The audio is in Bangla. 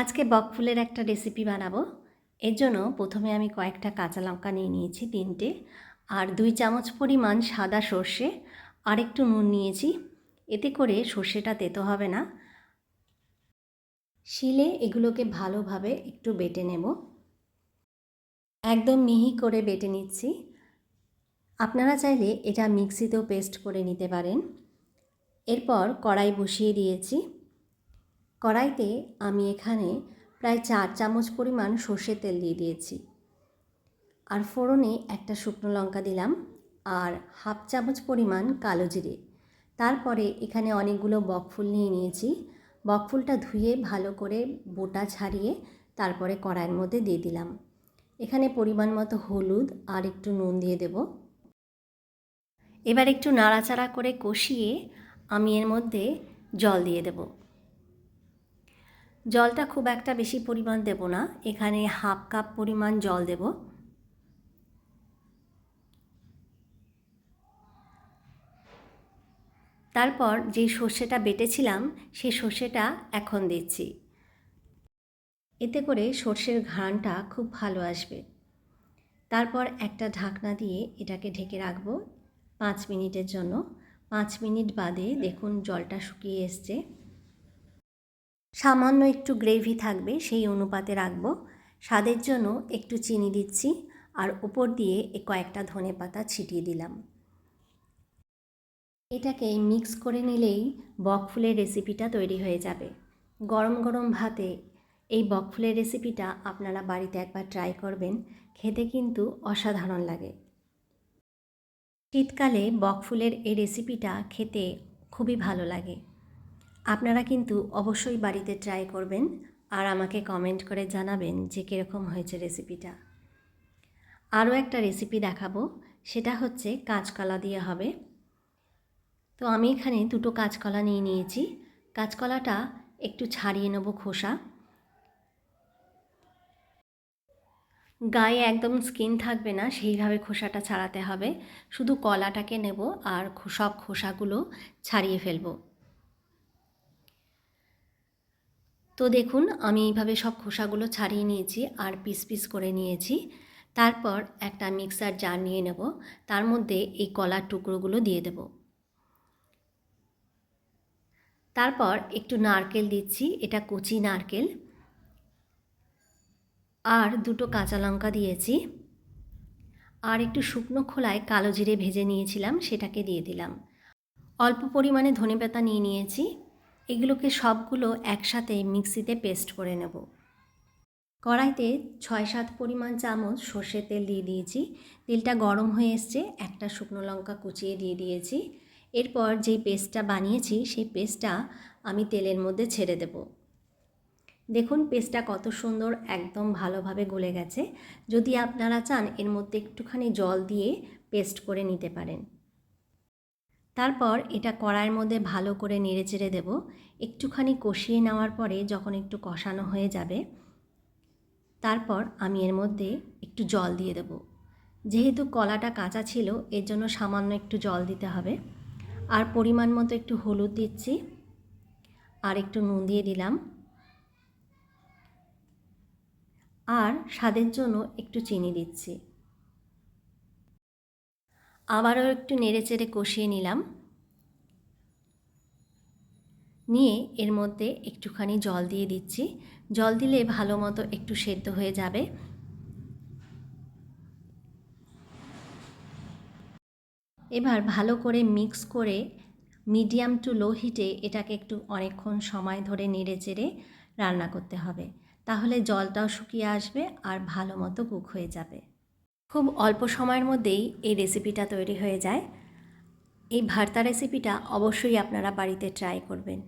আজকে বকফুলের একটা রেসিপি বানাবো। এর জন্য প্রথমে আমি কয়েকটা কাঁচা লঙ্কা নিয়ে নিয়েছি 3টে, আর 2 চামচ পরিমাণ সাদা সর্ষে আর একটু নুন নিয়েছি। এতে করে সর্ষেটা তেতো হবে না। শিলে এগুলোকে ভালোভাবে একটু বেটে নেব। একদম মিহি করে বেটে নিচ্ছি। আপনারা চাইলে এটা মিক্সিতেও পেস্ট করে নিতে পারেন। এরপর কড়াই বসিয়ে দিয়েছি। কড়াইতে আমি এখানে প্রায় 4 চামচ পরিমাণ সর্ষের তেল দিয়ে দিয়েছি, আর ফোড়নে একটা শুকনো লঙ্কা দিলাম আর হাফ চামচ পরিমাণ কালো জিরে। তারপরে এখানে অনেকগুলো বকফুল নিয়ে নিয়েছি। বকফুলটা ধুয়ে ভালো করে বোটা ছাড়িয়ে তারপরে কড়াইয়ের মধ্যে দিয়ে দিলাম। এখানে পরিমাণ মতো হলুদ আর একটু নুন দিয়ে দেব। এবার একটু নাড়াচাড়া করে কষিয়ে আমি এর মধ্যে জল দিয়ে দেব। জলটা খুব একটা বেশি পরিমাণ দেব না, এখানে হাফ কাপ পরিমাণ জল দেব। তারপর যে সর্ষেটা বেটেছিলাম সেই সর্ষেটা এখন দিচ্ছি। এতে করে সর্ষের ঘ্রাণটা খুব ভালো আসবে। তারপর একটা ঢাকনা দিয়ে এটাকে ঢেকে রাখবো 5 মিনিটের জন্য। 5 মিনিট বাদে দেখুন জলটা শুকিয়ে এসছে। সামান্য একটু গ্রেভি থাকবে সেই অনুপাতে রাখবো। স্বাদের জন্য একটু চিনি দিচ্ছি আর উপর দিয়ে কয়েকটা ধনেপাতা ছিটিয়ে দিলাম। এটাকে মিক্স করে নিলেই বকফুলের রেসিপিটা তৈরি হয়ে যাবে। গরম গরম ভাতে এই বকফুলের রেসিপিটা আপনারা বাড়িতে একবার ট্রাই করবেন, খেতে কিন্তু অসাধারণ লাগে। শীতকালে বকফুলের এই রেসিপিটা খেতে খুবই ভালো লাগে। আপনারা কিন্তু অবশ্যই বাড়িতে ট্রাই করবেন আর আমাকে কমেন্ট করে জানাবেন যে কীরকম হয়েছে রেসিপিটা। আরও একটা রেসিপি দেখাবো, সেটা হচ্ছে কাঁচকলা দিয়ে হবে। তো আমি এখানে 2টো কাঁচকলা নিয়ে নিয়েছি। কাঁচকলাটা একটু ছাড়িয়ে নেব খোসা। গায়ে একদম স্কিন থাকবে না সেইভাবে খোসাটা ছাড়াতে হবে। শুধু কলাটাকে নেব আর সব খোসাগুলো ছাড়িয়ে ফেলব। তো দেখুন আমি এইভাবে সব খোসাগুলো ছাড়িয়ে নিয়েছি আর পিস পিস করে নিয়েছি। তারপর একটা মিক্সার জার নিয়ে নেব, তার মধ্যে এই কলার টুকরোগুলো দিয়ে দেব। তারপর একটু নারকেল দিচ্ছি, এটা কচি নারকেল, আর 2টো কাঁচা লঙ্কা দিয়েছি, আর একটু শুকনো খোলায় কালো জিরে ভেজে নিয়েছিলাম সেটাকে দিয়ে দিলাম। অল্প পরিমাণে ধনেপাতা নিয়ে নিয়েছি। এগুলোকে সবগুলো একসাথে মিক্সিতে পেস্ট করে নেব। কড়াইতে 6-7 পরিমাণ চামচ সর্ষের তেল দিয়ে দিয়েছি। তেলটা গরম হয়ে এসছে, একটা শুকনো লঙ্কা কুচিয়ে দিয়ে দিয়েছি। এরপর যেই পেস্টটা বানিয়েছি সেই পেস্টটা আমি তেলের মধ্যে ছেড়ে দেব। দেখুন পেস্টটা কত সুন্দর একদম ভালোভাবে গলে গেছে। যদি আপনারা চান এর মধ্যে একটুখানি জল দিয়ে পেস্ট করে নিতে পারেন। তারপর এটা কড়াইয়ের মধ্যে ভালো করে নেড়েচেড়ে দেব। একটুখানি কষিয়ে নেওয়ার পরে যখন একটু কষানো হয়ে যাবে, তারপর আমি এর মধ্যে একটু জল দিয়ে দেব। যেহেতু কলাটা কাঁচা ছিল এর জন্য সামান্য একটু জল দিতে হবে। আর পরিমাণ মতো একটু হলুদ দিচ্ছি আর একটু নুন দিয়ে দিলাম, আর স্বাদের জন্য একটু চিনি দিচ্ছি। আবারও একটু নেড়েচেড়ে কষিয়ে নিলাম। নিয়ে এর মধ্যে একটুখানি জল দিয়ে দিচ্ছি। জল দিলে ভালো মতো একটু সেদ্ধ হয়ে যাবে। এবার ভালো করে মিক্স করে মিডিয়াম টু লো হিটে এটাকে একটু অনেকক্ষণ সময় ধরে নেড়েচেড়ে রান্না করতে হবে। তাহলে জলটাও শুকিয়ে আসবে আর ভালো মতো কুক হয়ে যাবে। খুব অল্প সময়ের মধ্যেই এই রেসিপিটা তৈরি হয়ে যায়। এই ভর্তা রেসিপিটা অবশ্যই আপনারা বাড়িতে ট্রাই করবেন।